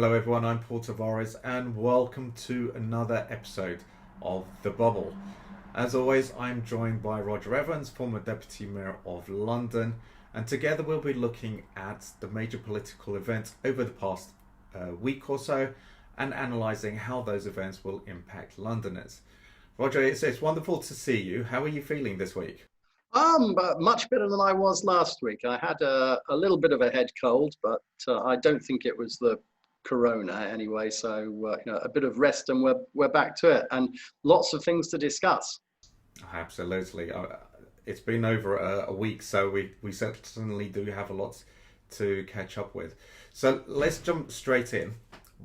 Hello everyone, I'm Paul Tavares and welcome to another episode of The Bubble. As always, I'm joined by Roger Evans, former Deputy Mayor of London, and together we'll be looking at the major political events over the past week or so and analysing how those events will impact Londoners. Roger, it's wonderful to see you. How are you feeling this week? But much better than I was last week. I had a little bit of a head cold, but I don't think it was the corona anyway. So a bit of rest, and we're back to it, and lots of things to discuss. Absolutely. It's been over a week, so we certainly do have a lot to catch up with. So let's jump straight in.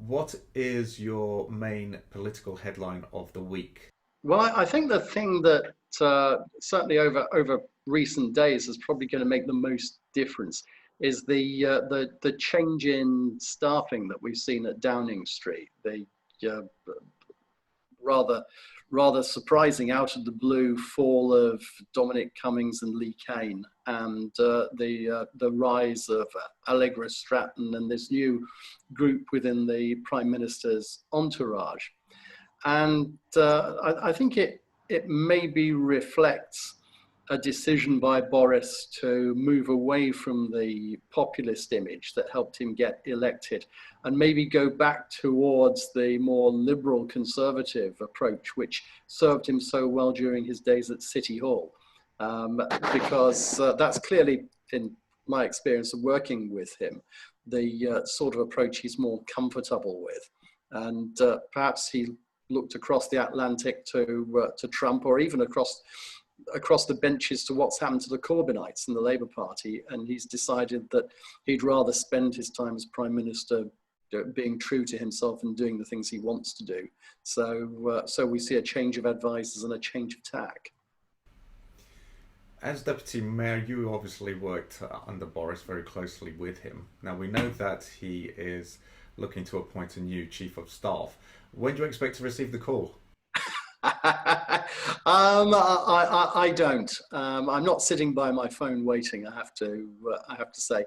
What is your main political headline of the week? Well, I think the thing that certainly over recent days is probably going to make the most difference is the change in staffing that we've seen at Downing Street. The rather surprising out of the blue fall of Dominic Cummings and Lee Kane, and the rise of Allegra Stratton and this new group within the Prime Minister's entourage. And I think it maybe reflects a decision by Boris to move away from the populist image that helped him get elected and maybe go back towards the more liberal conservative approach, which served him so well during his days at City Hall. Because that's clearly, in my experience of working with him, the sort of approach he's more comfortable with. And perhaps he looked across the Atlantic to Trump, or even across the benches to what's happened to the Corbynites in the Labour Party, and he's decided that he'd rather spend his time as Prime Minister being true to himself and doing the things he wants to do. So we see a change of advisors and a change of tack. As Deputy Mayor, you obviously worked under Boris very closely with him. Now we know that he is looking to appoint a new Chief of Staff. When do you expect to receive the call? I don't. I'm not sitting by my phone waiting. I have to say,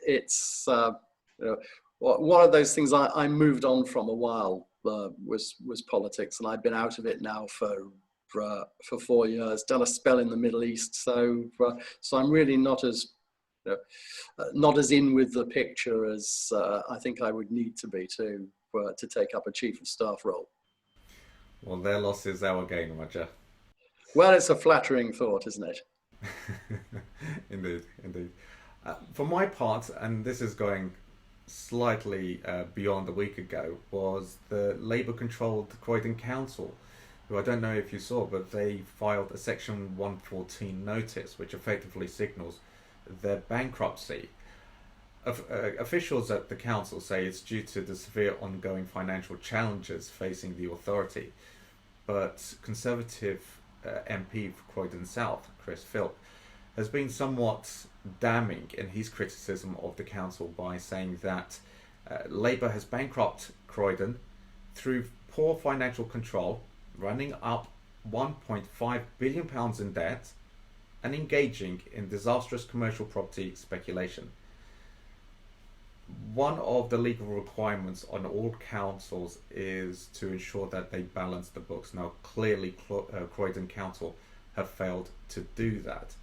it's one of those things I moved on from a while. Was politics, and I've been out of it now for 4 years. Done a spell in the Middle East, so I'm really not as in with the picture as I think I would need to be to take up a Chief of Staff role. Well, their loss is our gain, Roger. Well, it's a flattering thought, isn't it? Indeed. For my part, and this is going slightly beyond a week ago, was the Labour-controlled Croydon Council, who I don't know if you saw, but they filed a Section 114 notice, which effectively signals their bankruptcy. Officials at the council say it's due to the severe ongoing financial challenges facing the authority, but Conservative MP for Croydon South, Chris Philp, has been somewhat damning in his criticism of the council by saying that Labour has bankrupted Croydon through poor financial control, running up £1.5 billion in debt, and engaging in disastrous commercial property speculation. One of the legal requirements on all councils is to ensure that they balance the books. Now, clearly, Croydon Council have failed to do that.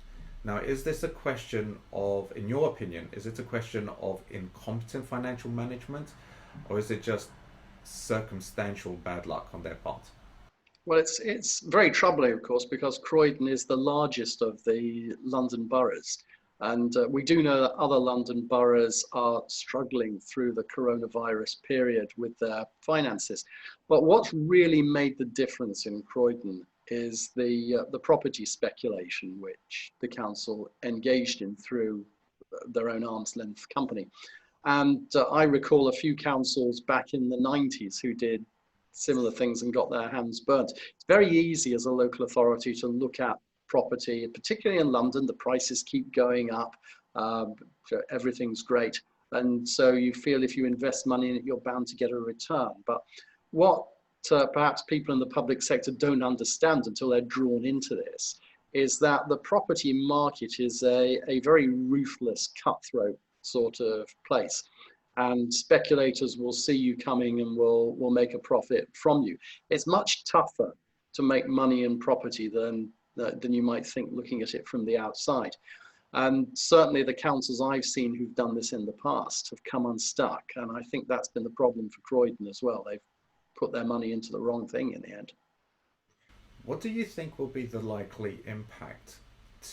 Now, is this a question of, in your opinion, is it a question of incompetent financial management, or is it just circumstantial bad luck on their part? Well, it's very troubling, of course, because Croydon is the largest of the London boroughs. And we do know that other London boroughs are struggling through the coronavirus period with their finances. But what's really made the difference in Croydon is the property speculation which the council engaged in through their own arm's length company. And I recall a few councils back in the 90s who did similar things and got their hands burnt. It's very easy as a local authority to look at property, particularly in London. The prices keep going up, so everything's great, and so you feel if you invest money in it, you're bound to get a return. But what perhaps people in the public sector don't understand until they're drawn into this is that the property market is a very ruthless, cutthroat sort of place. and speculators will see you coming and will make a profit from you. It's much tougher to make money in property than you might think looking at it from the outside. And certainly the councils I've seen who've done this in the past have come unstuck. And I think that's been the problem for Croydon as well. They've put their money into the wrong thing in the end. What do you think will be the likely impact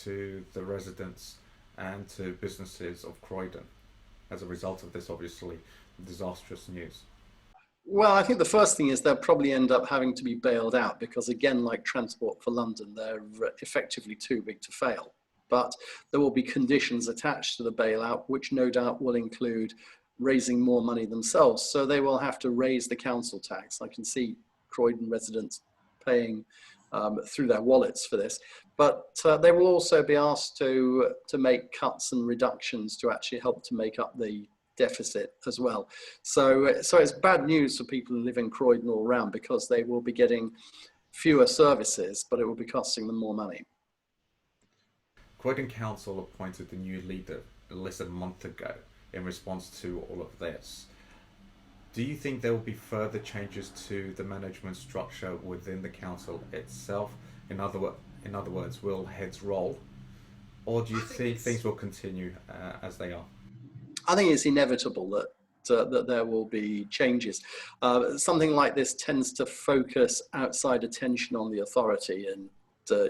to the residents and to businesses of Croydon as a result of this obviously disastrous news? Well, I think the first thing is they'll probably end up having to be bailed out because, again, like Transport for London, they're effectively too big to fail. But there will be conditions attached to the bailout, which no doubt will include raising more money themselves. So they will have to raise the council tax. I can see Croydon residents paying through their wallets for this. But they will also be asked to make cuts and reductions to actually help to make up the deficit as well. So it's bad news for people who live in Croydon all around because they will be getting fewer services, but it will be costing them more money. Croydon Council appointed the new leader less than a month ago in response to all of this. Do you think there will be further changes to the management structure within the council itself? In other words, will heads roll? Or do you think things will continue as they are? I think it's inevitable that there will be changes. Something like this tends to focus outside attention on the authority, and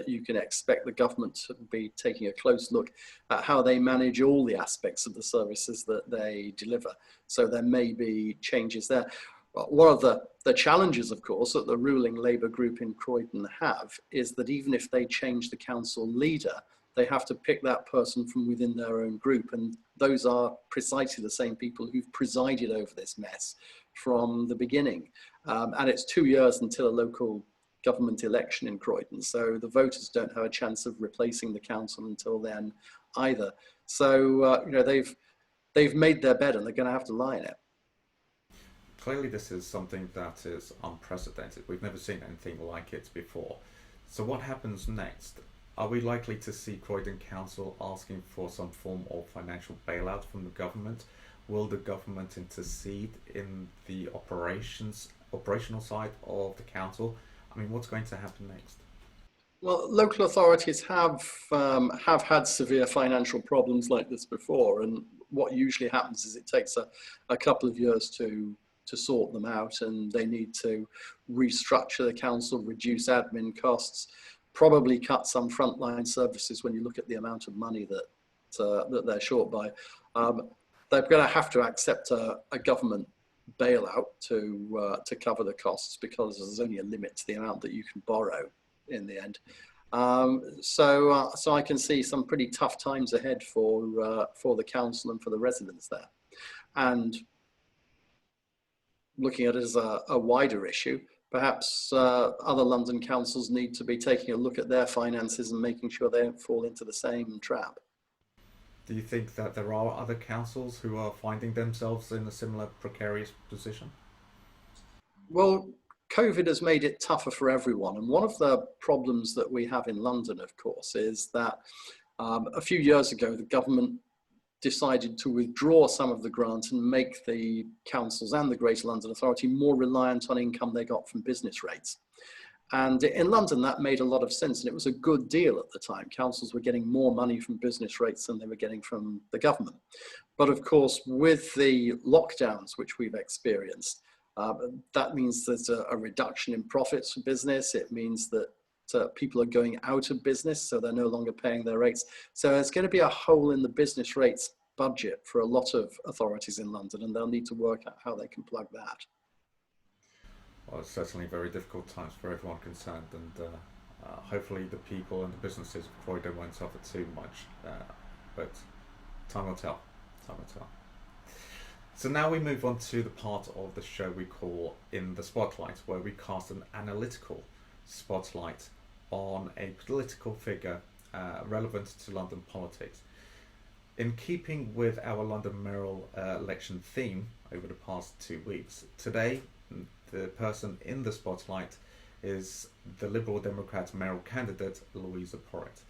you can expect the government to be taking a close look at how they manage all the aspects of the services that they deliver. So there may be changes there. One of the challenges, of course, that the ruling Labour group in Croydon have is that even if they change the council leader, they have to pick that person from within their own group. And those are precisely the same people who've presided over this mess from the beginning. And it's 2 years until a local government election in Croydon. So the voters don't have a chance of replacing the council until then either. So, they've made their bed and they're going to have to lie in it. Clearly this is something that is unprecedented. We've never seen anything like it before. So what happens next? Are we likely to see Croydon Council asking for some form of financial bailout from the government? Will the government intercede in the operational side of the council? I mean, what's going to happen next? Well, local authorities have had severe financial problems like this before, and what usually happens is it takes a couple of years to sort them out, and they need to restructure the council, reduce admin costs, probably cut some frontline services when you look at the amount of money that they're short by. They're going to have to accept a government bailout to cover the costs because there's only a limit to the amount that you can borrow in the end. So I can see some pretty tough times ahead for the council and for the residents there. And looking at it as a wider issue, perhaps other London councils need to be taking a look at their finances and making sure they don't fall into the same trap. Do you think that there are other councils who are finding themselves in a similar precarious position? Well, COVID has made it tougher for everyone. And one of the problems that we have in London, of course, is that a few years ago, the government decided to withdraw some of the grants and make the councils and the Greater London Authority more reliant on income they got from business rates. And in London, that made a lot of sense, and it was a good deal at the time. Councils were getting more money from business rates than they were getting from the government. But of course, with the lockdowns which we've experienced, that means there's a reduction in profits for business. It means that people are going out of business, so they're no longer paying their rates. So there's going to be a hole in the business rates budget for a lot of authorities in London, and they'll need to work out how they can plug that. Well, it's certainly very difficult times for everyone concerned, and hopefully the people and the businesses of Croydon won't suffer too much. But time will tell. Time will tell. So now we move on to the part of the show we call In the Spotlight, where we cast an analytical spotlight on a political figure relevant to London politics. In keeping with our London mayoral election theme over the past 2 weeks, today the person in the spotlight is the Liberal Democrat mayoral candidate, Luisa Porritt.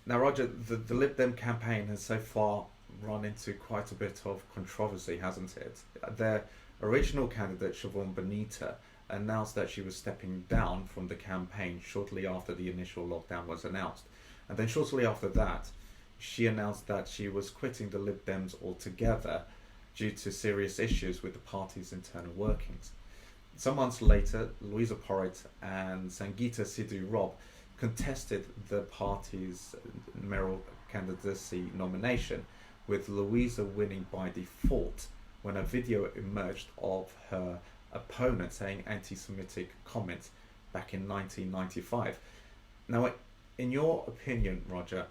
Now, Roger, the Lib Dem campaign has so far run into quite a bit of controversy, hasn't it? Their original candidate, Siobhan Benita, announced that she was stepping down from the campaign shortly after the initial lockdown was announced. And then shortly after that, she announced that she was quitting the Lib Dems altogether due to serious issues with the party's internal workings. Some months later, Luisa Porritt and Sangeeta Sidhu Rob contested the party's mayoral candidacy nomination, with Luisa winning by default when a video emerged of her opponent saying anti-Semitic comments back in 1995. Now, in your opinion, Roger,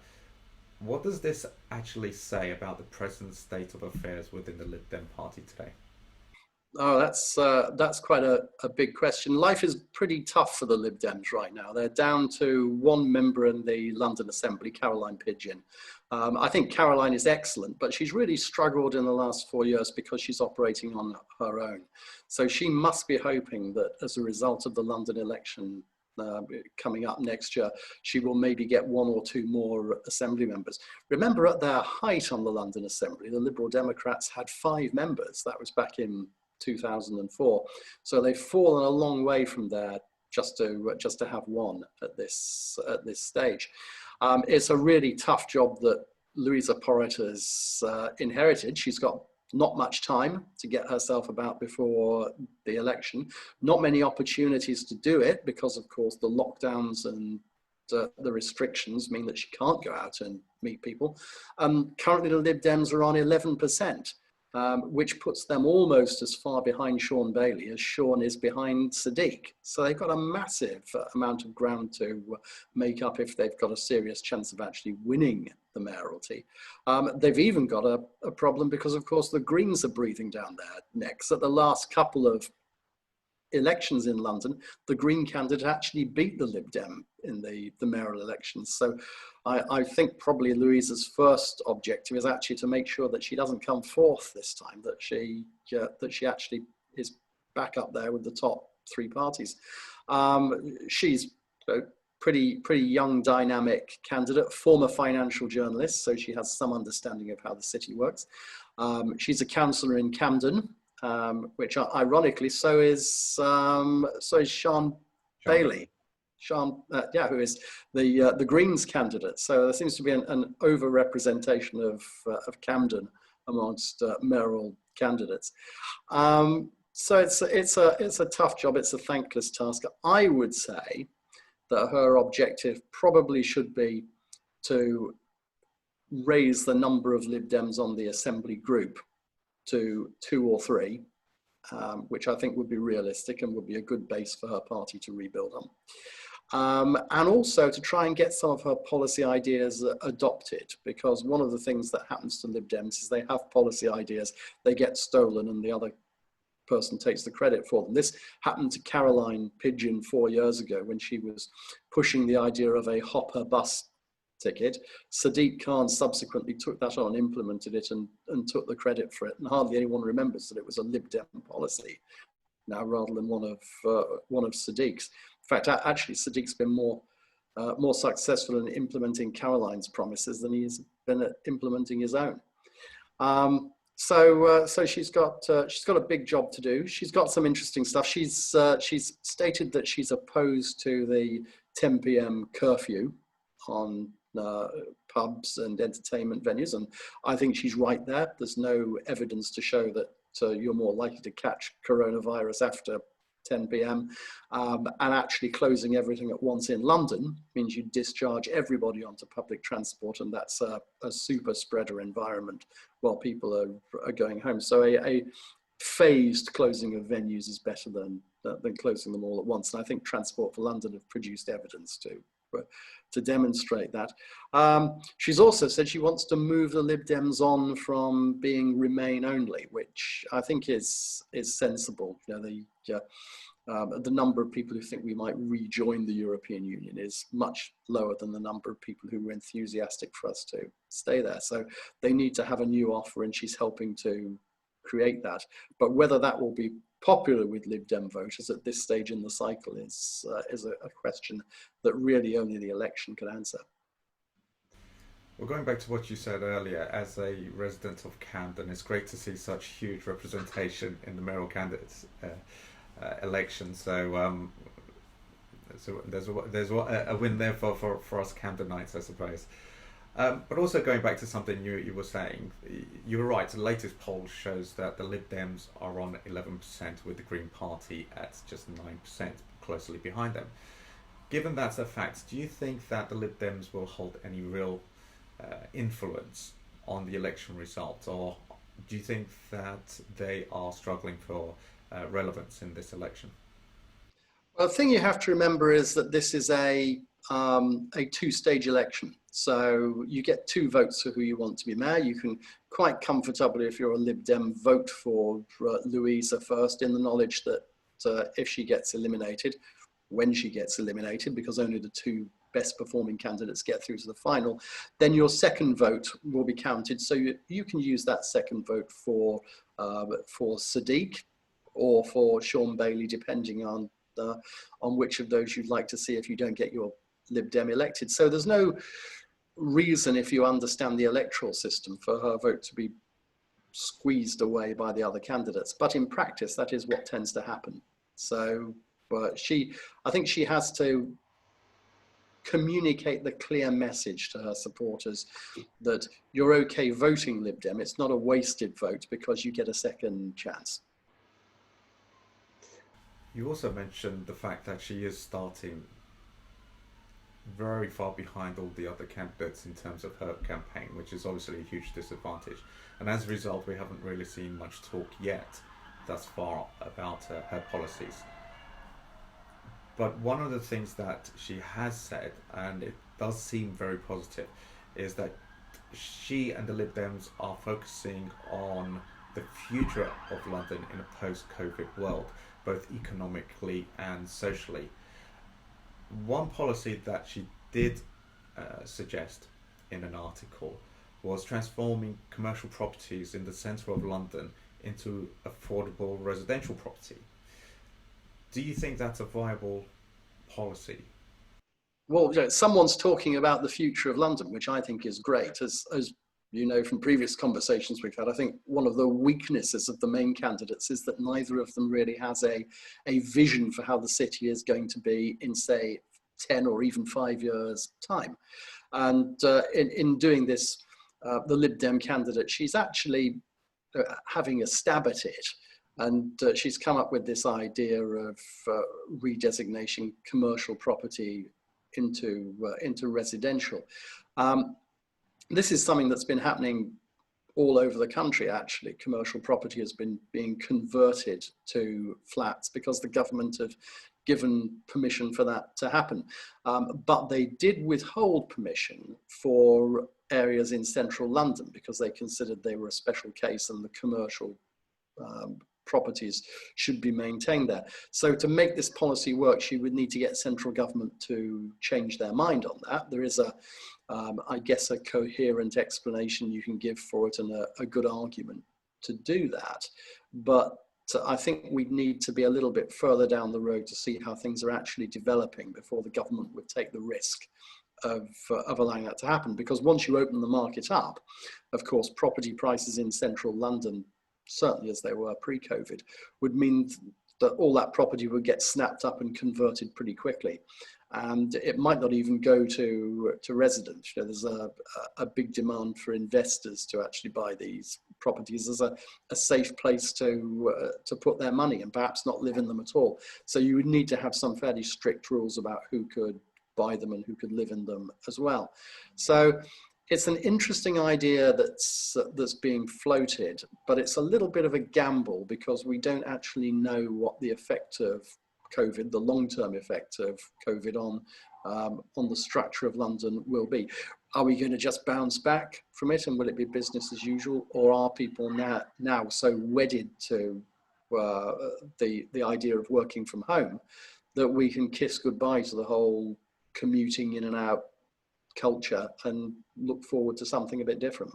what does this actually say about the present state of affairs within the Lib Dem party today? Oh, that's quite a big question. Life is pretty tough for the Lib Dems right now. They're down to one member in the London Assembly, Caroline Pidgeon. I think Caroline is excellent, but she's really struggled in the last 4 years because she's operating on her own. So she must be hoping that as a result of the London election coming up next year, she will maybe get one or two more Assembly members. Remember, at their height on the London Assembly, the Liberal Democrats had 5 members. That was back in 2004. So they've fallen a long way from there just to have one at this stage. It's a really tough job that Luisa Porritt has inherited. She's got not much time to get herself about before the election, not many opportunities to do it because, of course, the lockdowns and the restrictions mean that she can't go out and meet people. Currently, the Lib Dems are on 11%. Which puts them almost as far behind Sean Bailey as Sean is behind Sadiq. So they've got a massive amount of ground to make up if they've got a serious chance of actually winning the mayoralty. They've even got a problem because, of course, the Greens are breathing down their necks. At the last couple of elections in London, the Green candidate actually beat the Lib Dem in the mayoral elections. So I think probably Louisa's first objective is actually to make sure that she doesn't come fourth this time, that she actually is back up there with the top 3 parties. She's a pretty young, dynamic candidate, former financial journalist, so she has some understanding of how the city works. She's a councillor in Camden, which ironically, so is Sean Bailey. Sean, who is the Greens candidate. So there seems to be an over-representation of Camden amongst mayoral candidates. So it's a tough job. It's a thankless task. I would say that her objective probably should be to raise the number of Lib Dems on the Assembly group to 2 or 3, which I think would be realistic and would be a good base for her party to rebuild on. And also to try and get some of her policy ideas adopted, because one of the things that happens to Lib Dems is they have policy ideas, they get stolen and the other person takes the credit for them. This happened to Caroline Pidgeon 4 years ago when she was pushing the idea of a hopper bus ticket. Sadiq Khan subsequently took that on, implemented it and took the credit for it, and hardly anyone remembers that it was a Lib Dem policy now rather than one of Sadiq's. In fact, actually, Sadiq's been more successful in implementing Caroline's promises than he's been at implementing his own. So she's got a big job to do. She's got some interesting stuff. She's stated that she's opposed to the 10 p.m. curfew on pubs and entertainment venues, and I think she's right there. There's no evidence to show that you're more likely to catch coronavirus after 10 p.m. And actually closing everything at once in London means you discharge everybody onto public transport, and that's a super spreader environment while people are going home. So a phased closing of venues is better than closing them all at once. And I think Transport for London have produced evidence to demonstrate that. She's also said she wants to move the Lib Dems on from being Remain only, which I think is sensible. You know, the number of people who think we might rejoin the European Union is much lower than the number of people who were enthusiastic for us to stay there. So they need to have a new offer, and she's helping to create that. But whether that will be popular with Lib Dem voters at this stage in the cycle is a question that really only the election can answer. Well, going back to what you said earlier, as a resident of Camden, it's great to see such huge representation in the mayoral candidates election. So there's a win there for us Camdenites, I suppose. But also going back to something you were saying, you were right. The latest poll shows that the Lib Dems are on 11% with the Green Party at just 9%, closely behind them. Given that's a fact, do you think that the Lib Dems will hold any real influence on the election result, or do you think that they are struggling for relevance in this election? Well, the thing you have to remember is that this is a two-stage election. So you get two votes for who you want to be mayor. You can quite comfortably, if you're a Lib Dem, vote for Luisa first, in the knowledge that if she gets eliminated, when she gets eliminated, because only the two best performing candidates get through to the final, then your second vote will be counted. So you can use that second vote for Sadiq or for Sean Bailey, depending on which of those you'd like to see if you don't get your Lib Dem elected. So there's no reason, if you understand the electoral system, for her vote to be squeezed away by the other candidates. But in practice, that is what tends to happen. So I think she has to communicate the clear message to her supporters that you're okay voting Lib Dem. It's not a wasted vote because you get a second chance. You also mentioned the fact that she is starting very far behind all the other candidates in terms of her campaign, which is obviously a huge disadvantage. And as a result, we haven't really seen much talk yet thus far about her policies. But one of the things that she has said, and it does seem very positive, is that she and the Lib Dems are focusing on the future of London in a post-COVID world, both economically and socially. One policy that she did suggest in an article was transforming commercial properties in the centre of London into affordable residential property. Do you think that's a viable policy? Well, someone's talking about the future of London, which I think is great. As you know from previous conversations we've had, I think one of the weaknesses of the main candidates is that neither of them really has a vision for how the city is going to be in, say, 10 or even 5 years' time. And in doing this, the Lib Dem candidate, she's actually having a stab at it. And she's come up with this idea of redesignating commercial property into residential. This is something that's been happening all over the country, actually. Commercial property has been being converted to flats because the government have given permission for that to happen. But they did withhold permission for areas in central London because they considered they were a special case and the commercial properties should be maintained there. So to make this policy work, she would need to get central government to change their mind on that. There is I guess, a coherent explanation you can give for it and a good argument to do that. But I think we need to be a little bit further down the road to see how things are actually developing before the government would take the risk of allowing that to happen. Because once you open the market up, of course, property prices in central London, certainly as they were pre-COVID, would mean that all that property would get snapped up and converted pretty quickly. And it might not even go to residents. There's a big demand for investors to actually buy these properties as a safe place to put their money and perhaps not live in them at all. So you would need to have some fairly strict rules about who could buy them and who could live in them as well. So it's an interesting idea that's being floated, but it's a little bit of a gamble because we don't actually know what the effect of COVID, the long-term effect of COVID on the structure of London will be. Are we going to just bounce back from it and will it be business as usual, or are people now so wedded to the idea of working from home that we can kiss goodbye to the whole commuting in and out culture and look forward to something a bit different?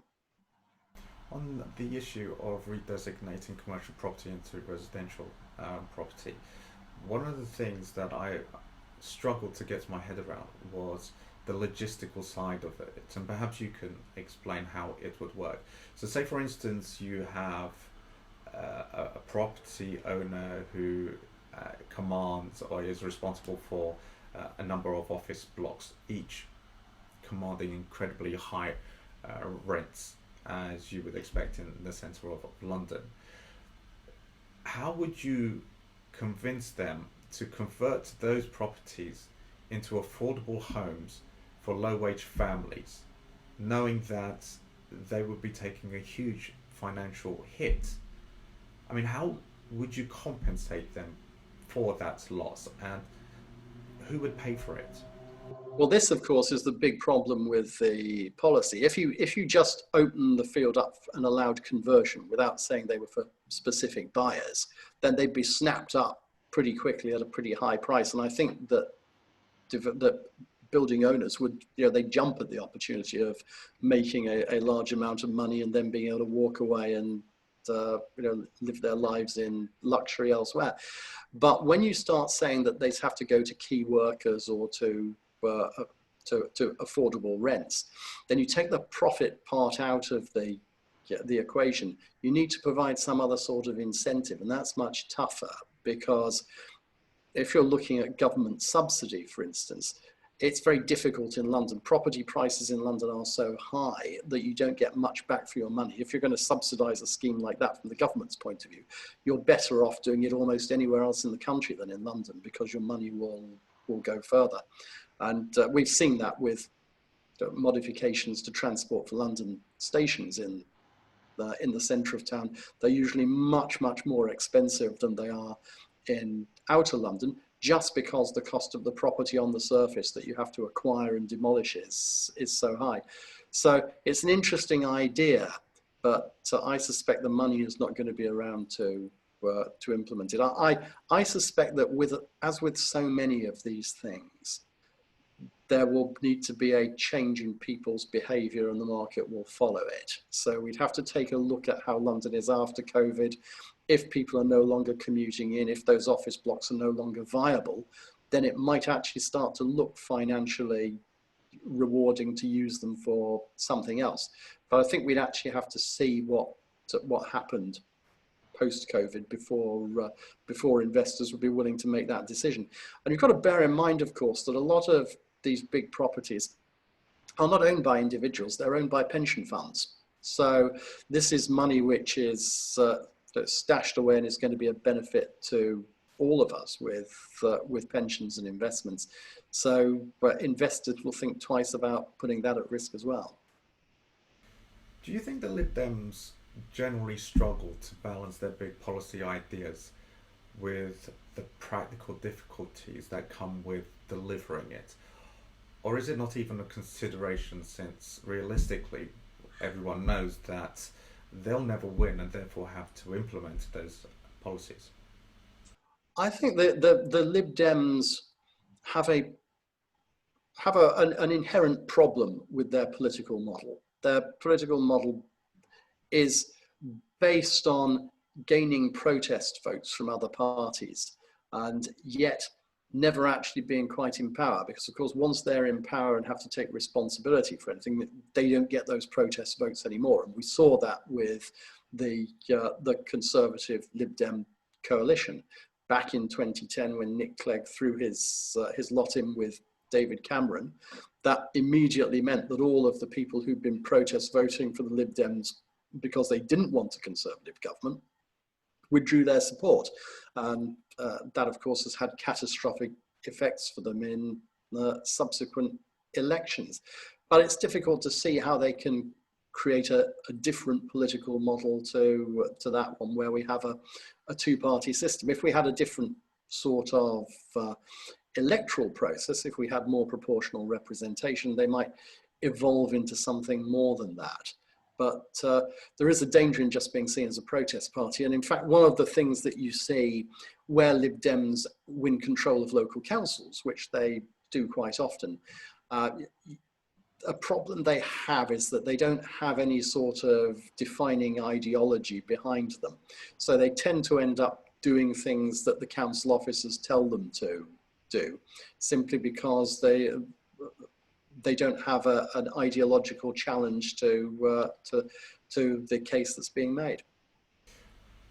On the issue of redesignating commercial property into residential property, one of the things that I struggled to get my head around was the logistical side of it, and perhaps you can explain how it would work. So, say for instance, you have a property owner who commands or is responsible for a number of office blocks, each commanding incredibly high rents, as you would expect in the centre of London. How would you convince them to convert those properties into affordable homes for low-wage families, knowing that they would be taking a huge financial hit? I mean, how would you compensate them for that loss, and who would pay for it? Well, this, of course, is the big problem with the policy. If you just open the field up and allowed conversion without saying they were for specific buyers, then they'd be snapped up pretty quickly at a pretty high price. And I think that building owners would, they jump at the opportunity of making a large amount of money and then being able to walk away and live their lives in luxury elsewhere. But when you start saying that they have to go to key workers or to affordable rents, then you take the profit part out of the equation. You need to provide some other sort of incentive, and that's much tougher, because if you're looking at government subsidy, for instance, it's very difficult in London. Property prices in London are so high that you don't get much back for your money. If you're going to subsidise a scheme like that from the government's point of view, you're better off doing it almost anywhere else in the country than in London, because your money will go further. And we've seen that with modifications to Transport for London stations in the centre of town. They're usually much, much more expensive than they are in outer London, just because the cost of the property on the surface that you have to acquire and demolish is so high. So it's an interesting idea, but I suspect the money is not going to be around to implement it. I suspect that as with so many of these things, there will need to be a change in people's behaviour and the market will follow it. So we'd have to take a look at how London is after COVID. If people are no longer commuting in, if those office blocks are no longer viable, then it might actually start to look financially rewarding to use them for something else. But I think we'd actually have to see what happened post-COVID before investors would be willing to make that decision. And you've got to bear in mind, of course, that a lot of these big properties are not owned by individuals, they're owned by pension funds. So this is money which is stashed away and is going to be a benefit to all of us with pensions and investments. So investors will think twice about putting that at risk as well. Do you think the Lib Dems generally struggle to balance their big policy ideas with the practical difficulties that come with delivering it? Or is it not even a consideration, since realistically everyone knows that they'll never win and therefore have to implement those policies? I think that the Lib Dems have an inherent problem with their political model. Their political model is based on gaining protest votes from other parties, and yet never actually being quite in power, because of course once they're in power and have to take responsibility for anything, they don't get those protest votes anymore. And we saw that with the Conservative Lib Dem coalition back in 2010 when Nick Clegg threw his lot in with David Cameron. That immediately meant that all of the people who'd been protest voting for the Lib Dems because they didn't want a Conservative government withdrew their support. And that, of course, has had catastrophic effects for them in subsequent elections. But it's difficult to see how they can create a different political model to that one, where we have a two-party system. If we had a different sort of electoral process, if we had more proportional representation, they might evolve into something more than that. But there is a danger in just being seen as a protest party. And in fact, one of the things that you see where Lib Dems win control of local councils, which they do quite often, a problem they have is that they don't have any sort of defining ideology behind them. So they tend to end up doing things that the council officers tell them to do, simply because they don't have an ideological challenge to the case that's being made.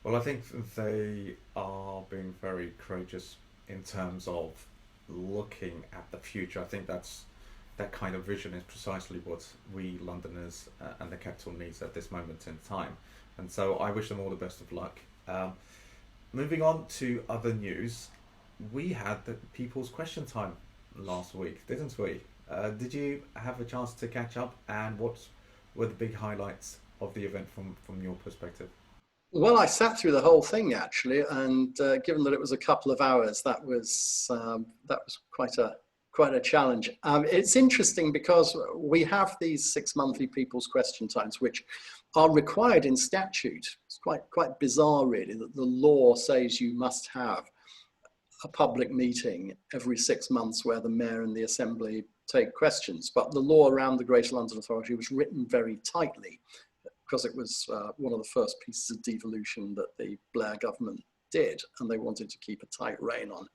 Well, I think they are being very courageous in terms of looking at the future. I think that kind of vision is precisely what we Londoners and the capital needs at this moment in time. And so I wish them all the best of luck. Moving on to other news, we had the People's Question Time last week, didn't we? Did you have a chance to catch up, and what were the big highlights of the event from your perspective? Well, I sat through the whole thing actually, and given that it was a couple of hours, that was quite a challenge. It's interesting because we have these 6 monthly People's Question Times, which are required in statute. It's quite bizarre, really, that the law says you must have a public meeting every 6 months where the mayor and the assembly take questions. But the law around the Greater London Authority was written very tightly, because it was one of the first pieces of devolution that the Blair government did, and they wanted to keep a tight rein on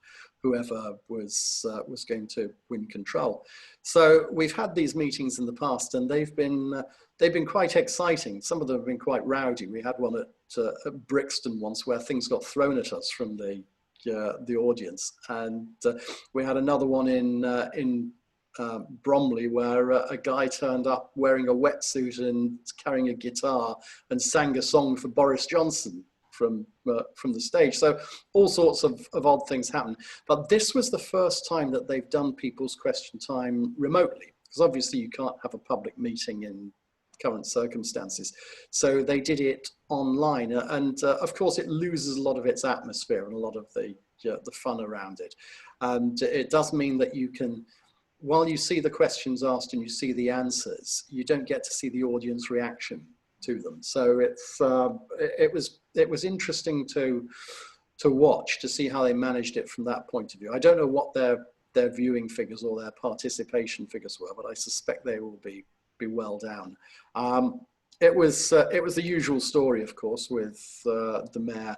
whoever was going to win control. So we've had these meetings in the past, and they've been quite exciting. Some of them have been quite rowdy. We had one at Brixton once where things got thrown at us from the audience, and we had another one in Bromley, where a guy turned up wearing a wetsuit and carrying a guitar and sang a song for Boris Johnson from the stage. So all sorts of odd things happen. But this was the first time that they've done People's Question Time remotely, because obviously you can't have a public meeting in current circumstances. So they did it online, and of course it loses a lot of its atmosphere and a lot of the fun around it. And it does mean that you can, while you see the questions asked and you see the answers, you don't get to see the audience reaction to them. So it was interesting to watch, to see how they managed it from that point of view. I don't know what their viewing figures or their participation figures were, but I suspect they will be well down. It was the usual story, of course, with the mayor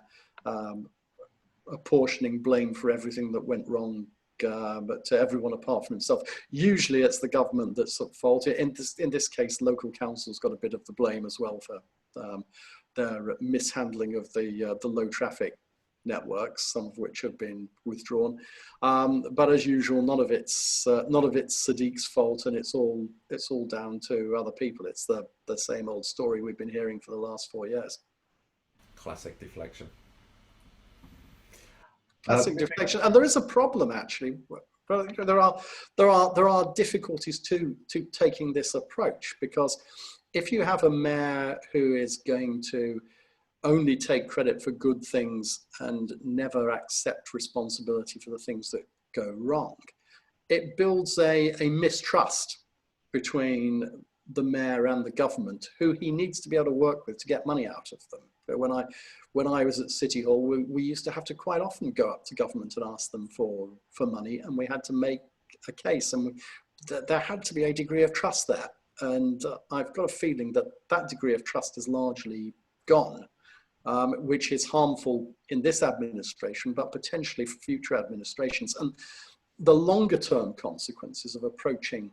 apportioning blame for everything that went wrong, but to everyone apart from himself. Usually it's the government that's at fault. In this case, local councils got a bit of the blame as well for their mishandling of the low traffic networks, some of which have been withdrawn. But as usual, none of it's Sadiq's fault, and it's all down to other people. It's the same old story we've been hearing for the last 4 years. Classic deflection. Classic deflection, and there is a problem actually. There are difficulties to taking this approach, because if you have a mayor who is going to only take credit for good things and never accept responsibility for the things that go wrong, it builds a mistrust between the mayor and the government, who he needs to be able to work with to get money out of them. When I was at City Hall, we used to have to quite often go up to government and ask them for money, and we had to make a case, and there had to be a degree of trust there. And I've got a feeling that degree of trust is largely gone, which is harmful in this administration, but potentially for future administrations. And the longer term consequences of approaching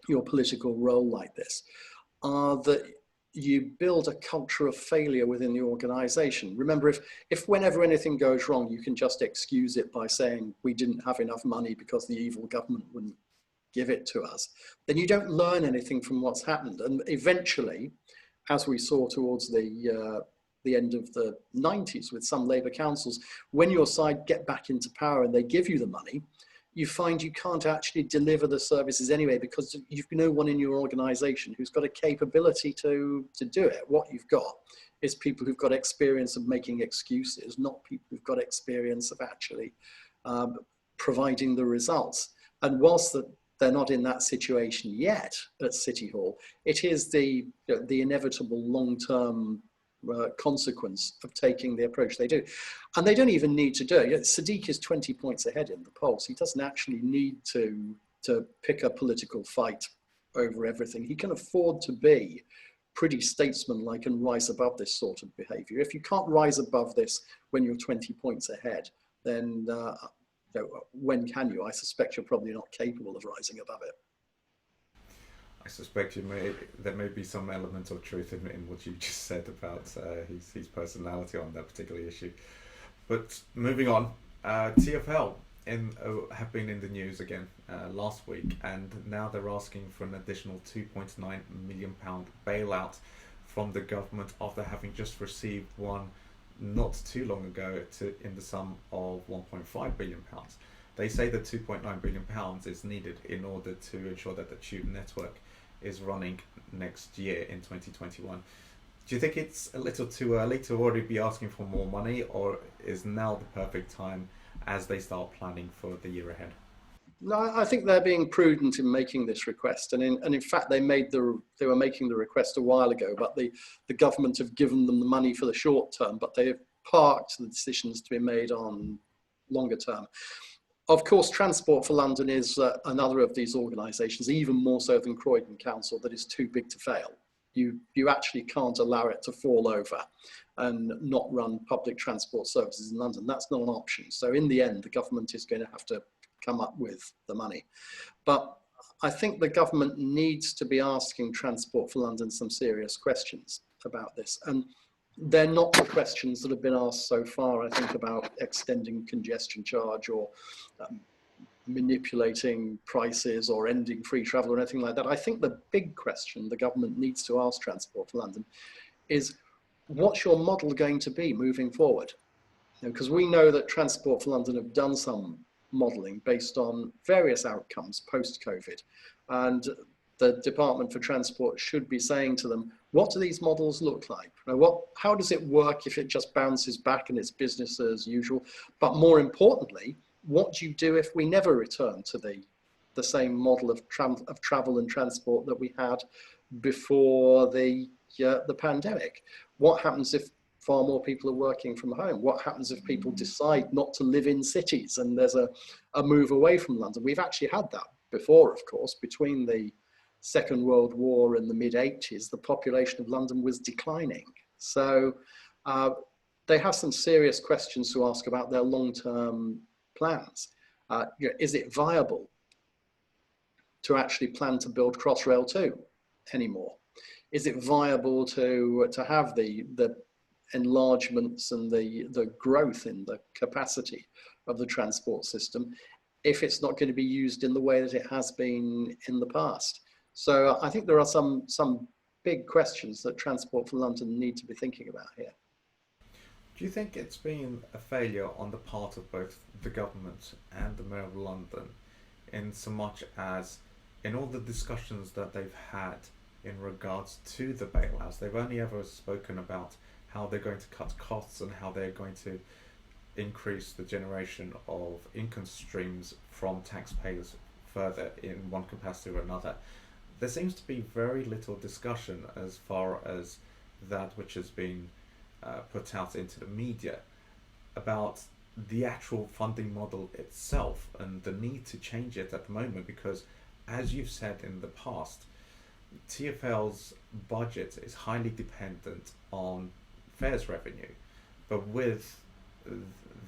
your political role like this are that you build a culture of failure within the organization. Remember, if whenever anything goes wrong, you can just excuse it by saying we didn't have enough money because the evil government wouldn't give it to us, then you don't learn anything from what's happened. And eventually, as we saw towards the end of the 90s with some Labour councils, when your side get back into power and they give you the money, you find you can't actually deliver the services anyway, because you've no one in your organization who's got a capability to do it. What you've got is people who've got experience of making excuses, not people who've got experience of actually providing the results. And whilst they're not in that situation yet at City Hall, it is the inevitable long-term consequence of taking the approach they do. And they don't even need to do it. Sadiq is 20 points ahead in the polls. He doesn't actually need to pick a political fight over everything. He can afford to be pretty statesmanlike and rise above this sort of behavior. If you can't rise above this when you're 20 points ahead, then when can you? I suspect you're probably not capable of rising above it. I suspect there may be some element of truth in what you just said about his personality on that particular issue. But moving on, TfL have been in the news again last week, and now they're asking for an additional £2.9 million bailout from the government after having just received one not too long ago in the sum of £1.5 billion. They say that £2.9 billion is needed in order to ensure that the tube network is running next year in 2021. Do you think it's a little too early to already be asking for more money, or is now the perfect time as they start planning for the year ahead? No, I think they're being prudent in making this request, and in fact they were making the request a while ago, but the government have given them the money for the short term, but they have parked the decisions to be made on longer term. Of course, Transport for London is another of these organisations, even more so than Croydon Council, that is too big to fail. You actually can't allow it to fall over and not run public transport services in London. That's not an option. So in the end, the government is going to have to come up with the money. But I think the government needs to be asking Transport for London some serious questions about this. And they're not the questions that have been asked so far, I think, about extending congestion charge or manipulating prices or ending free travel or anything like that. I think the big question the government needs to ask Transport for London is, what's your model going to be moving forward? Because we know that Transport for London have done some modelling based on various outcomes post-COVID, and the Department for Transport should be saying to them, what do these models look like? How does it work if it just bounces back and it's business as usual? But more importantly, what do you do if we never return to the same model of travel and transport that we had before the pandemic? What happens if far more people are working from home? What happens if people decide not to live in cities and there's a move away from London? We've actually had that before, of course. Between the Second World War and the mid-80s, the population of London was declining. So they have some serious questions to ask about their long-term plans. Is it viable to actually plan to build Crossrail 2 anymore? Is it viable to have the enlargements and the growth in the capacity of the transport system if it's not going to be used in the way that it has been in the past? So I think there are some big questions that Transport for London need to be thinking about here. Do you think it's been a failure on the part of both the government and the Mayor of London, in so much as in all the discussions that they've had in regards to the bailouts, they've only ever spoken about how they're going to cut costs and how they're going to increase the generation of income streams from taxpayers further in one capacity or another? There seems to be very little discussion as far as that which has been put out into the media about the actual funding model itself and the need to change it at the moment, because as you've said in the past, TfL's budget is highly dependent on fares revenue, but with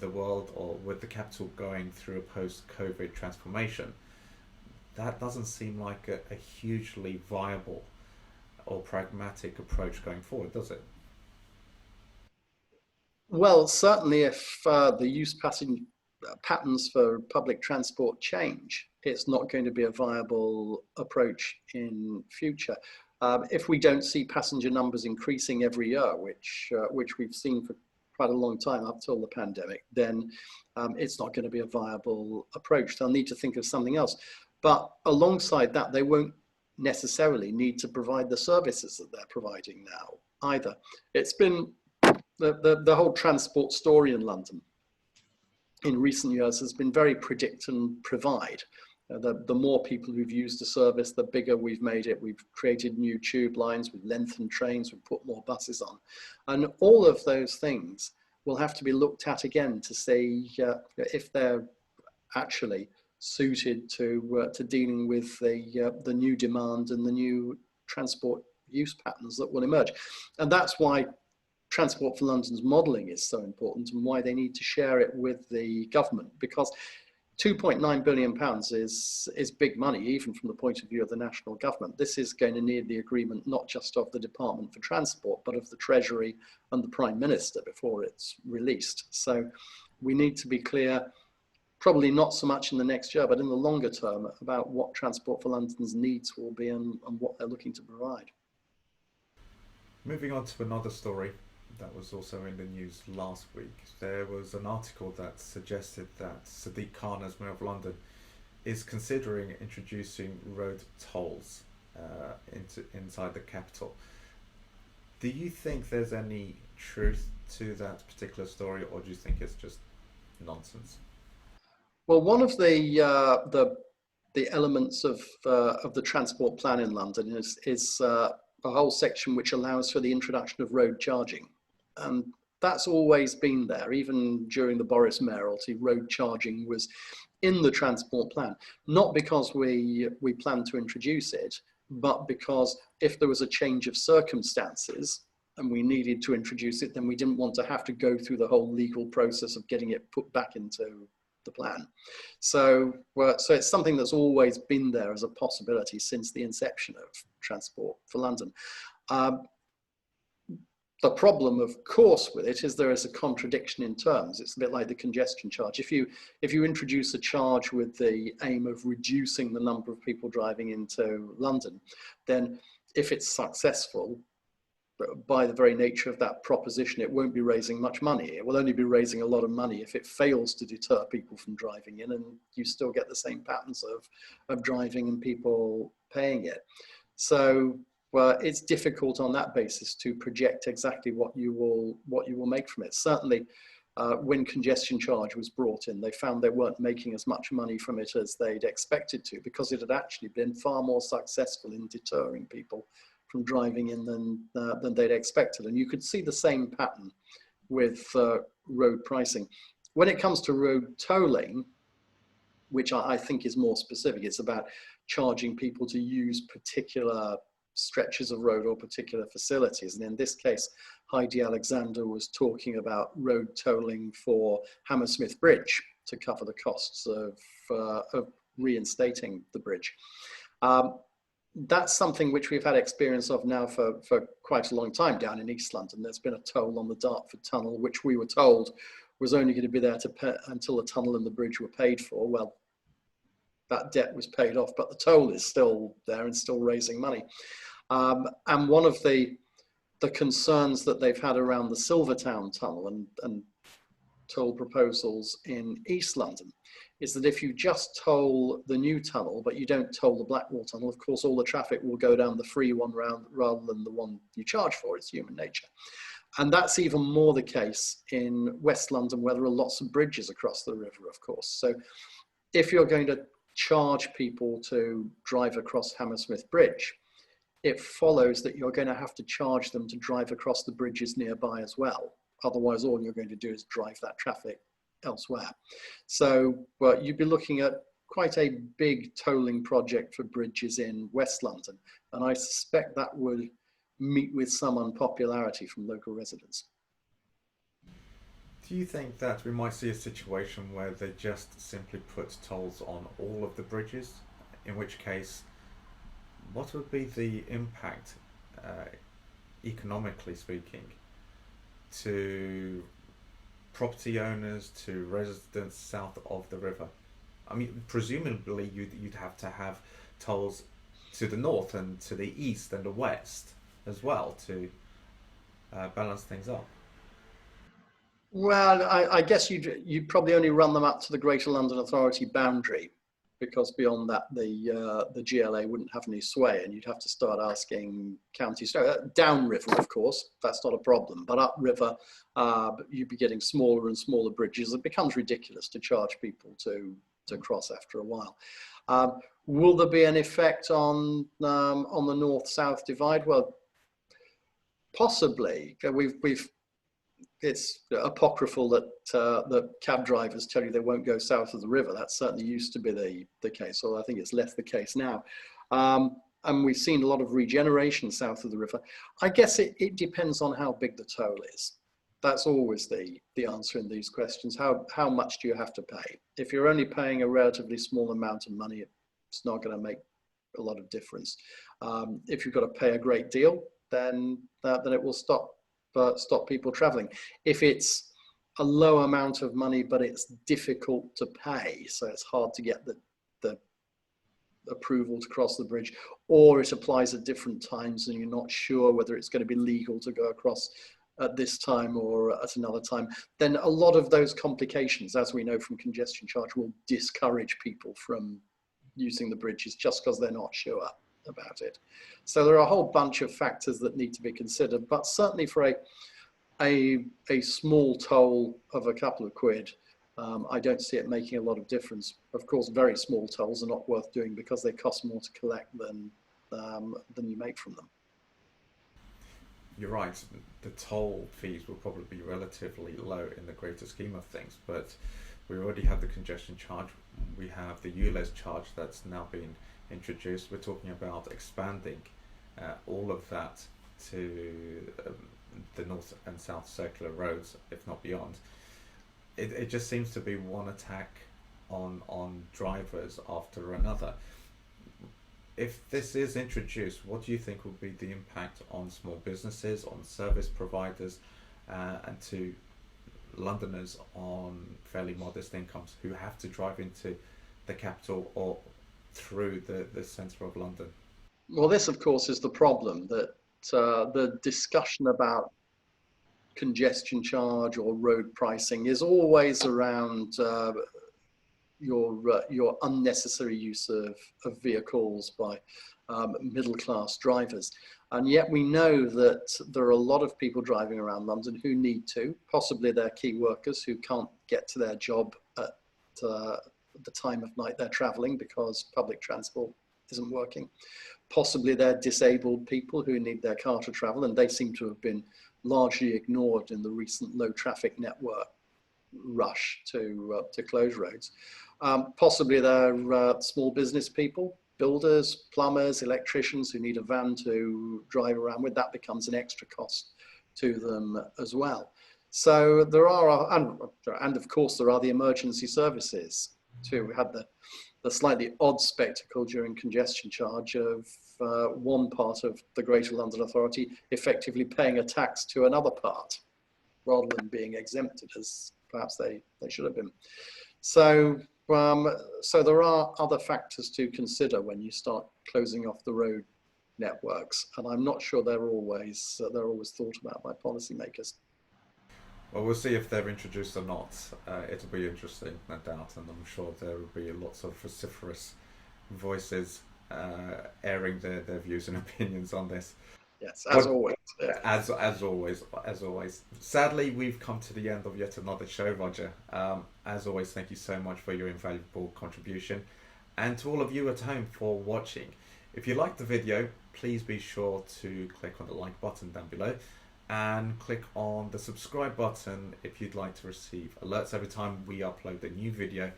the world, or with the capital going through a post-COVID transformation, that doesn't seem like a hugely viable or pragmatic approach going forward, does it? Well, certainly if the use patterns for public transport change, it's not going to be a viable approach in future. If we don't see passenger numbers increasing every year, which we've seen for quite a long time up till the pandemic, then it's not going to be a viable approach. They'll need to think of something else. But alongside that, they won't necessarily need to provide the services that they're providing now either. It's been the whole transport story in London in recent years has been very predict and provide. The more people who've used the service, the bigger we've made it. We've created new tube lines, we've lengthened trains, we've put more buses on. And all of those things will have to be looked at again to see if they're actually suited to dealing with the new demand and the new transport use patterns that will emerge. And that's why Transport for London's modelling is so important, and why they need to share it with the government, because £2.9 billion is big money, even from the point of view of the national government. This is going to need the agreement not just of the Department for Transport, but of the Treasury and the Prime Minister before it's released. So we need to be clear, probably not so much in the next year, but in the longer term, about what Transport for London's needs will be and what they're looking to provide. Moving on to another story that was also in the news last week, there was an article that suggested that Sadiq Khan, as Mayor of London, is considering introducing road tolls inside the capital. Do you think there's any truth to that particular story, or do you think it's just nonsense? Well, one of the elements of the transport plan in London is a whole section which allows for the introduction of road charging. And that's always been there. Even during the Boris mayoralty, road charging was in the transport plan, not because we planned to introduce it, but because if there was a change of circumstances and we needed to introduce it, then we didn't want to have to go through the whole legal process of getting it put back into the plan. So it's something that's always been there as a possibility since the inception of Transport for London. The problem, of course, with it is there is a contradiction in terms. It's a bit like the congestion charge. If you introduce a charge with the aim of reducing the number of people driving into London, then if it's successful, by the very nature of that proposition, it won't be raising much money. It will only be raising a lot of money if it fails to deter people from driving in, and you still get the same patterns of driving and people paying it. So it's difficult on that basis to project exactly what you will make from it. Certainly, when congestion charge was brought in, they found they weren't making as much money from it as they'd expected to, because it had actually been far more successful in deterring people from driving in than they'd expected. And you could see the same pattern with road pricing. When it comes to road tolling, which I think is more specific, it's about charging people to use particular stretches of road or particular facilities. And in this case, Heidi Alexander was talking about road tolling for Hammersmith Bridge to cover the costs of reinstating the bridge. That's something which we've had experience of now for quite a long time down in East London. There's been a toll on the Dartford Tunnel, which we were told was only going to be there to pay until the tunnel and the bridge were paid for. Well, that debt was paid off, but the toll is still there and still raising money. And one of the concerns that they've had around the Silvertown Tunnel and toll proposals in East London is that if you just toll the new tunnel, but you don't toll the Blackwall Tunnel, of course, all the traffic will go down the free one round rather than the one you charge for. It's human nature. And that's even more the case in West London, where there are lots of bridges across the river, of course. So if you're going to charge people to drive across Hammersmith Bridge, it follows that you're going to have to charge them to drive across the bridges nearby as well. Otherwise, all you're going to do is drive that traffic elsewhere. So you'd be looking at quite a big tolling project for bridges in West London. And I suspect that would meet with some unpopularity from local residents. Do you think that we might see a situation where they just simply put tolls on all of the bridges? In which case, what would be the impact, economically speaking, to property owners, to residents south of the river? I mean, presumably you'd have to have tolls to the north and to the east and the west as well to balance things up. Well, I guess you'd probably only run them up to the Greater London Authority boundary, because beyond that the GLA wouldn't have any sway, and you'd have to start asking counties. Downriver, of course, that's not a problem, but upriver, you'd be getting smaller and smaller bridges. It becomes ridiculous to charge people to cross after a while. Will there be an effect on the north-south divide? Well, possibly. It's apocryphal that cab drivers tell you they won't go south of the river. That certainly used to be the case, although I think it's less the case now. And we've seen a lot of regeneration south of the river. I guess it depends on how big the toll is. That's always the answer in these questions. How much do you have to pay? If you're only paying a relatively small amount of money, it's not going to make a lot of difference. If you've got to pay a great deal, then it will stop people traveling. If it's a low amount of money, but it's difficult to pay, so it's hard to get the approval to cross the bridge, or it applies at different times and you're not sure whether it's going to be legal to go across at this time or at another time, then a lot of those complications, as we know from congestion charge, will discourage people from using the bridges just because they're not sure about it. So there are a whole bunch of factors that need to be considered, but certainly for a small toll of a couple of quid, I don't see it making a lot of difference. Of course, very small tolls are not worth doing because they cost more to collect than you make from them. You're right. The toll fees will probably be relatively low in the greater scheme of things, but we already have the congestion charge. We have the ULEZ charge that's now been introduced. We're talking about expanding all of that to the north and south circular roads, if not beyond. It just seems to be one attack on drivers after another. If this is introduced, what do you think will be the impact on small businesses, on service providers, and to Londoners on fairly modest incomes who have to drive into the capital or through the centre of London? Well, this, of course, is the problem, that the discussion about congestion charge or road pricing is always around your unnecessary use of vehicles by middle-class drivers. And yet we know that there are a lot of people driving around London who need to, possibly they're key workers who can't get to their job at the time of night they're traveling because public transport isn't working. Possibly they're disabled people who need their car to travel, and they seem to have been largely ignored in the recent low traffic network rush to close roads. Possibly they're small business people, builders, plumbers, electricians who need a van to drive around with. That becomes an extra cost to them as well. So there are, and of course there are the emergency services too. We had the slightly odd spectacle during congestion charge of one part of the Greater London Authority effectively paying a tax to another part rather than being exempted as perhaps they should have been. So there are other factors to consider when you start closing off the road networks, and I'm not sure they're always thought about by policymakers. Well, we'll see if they're introduced or not. It'll be interesting, no doubt, and I'm sure there will be lots of vociferous voices airing their views and opinions on this. Yes, as always. Yeah. As always. Sadly, we've come to the end of yet another show, Roger. As always, thank you so much for your invaluable contribution, and to all of you at home for watching. If you liked the video, please be sure to click on the like button down below, and click on the subscribe button if you'd like to receive alerts every time we upload a new video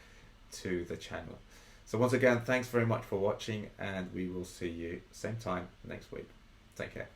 to the channel. So once again, thanks very much for watching, and we will see you same time next week. Take care.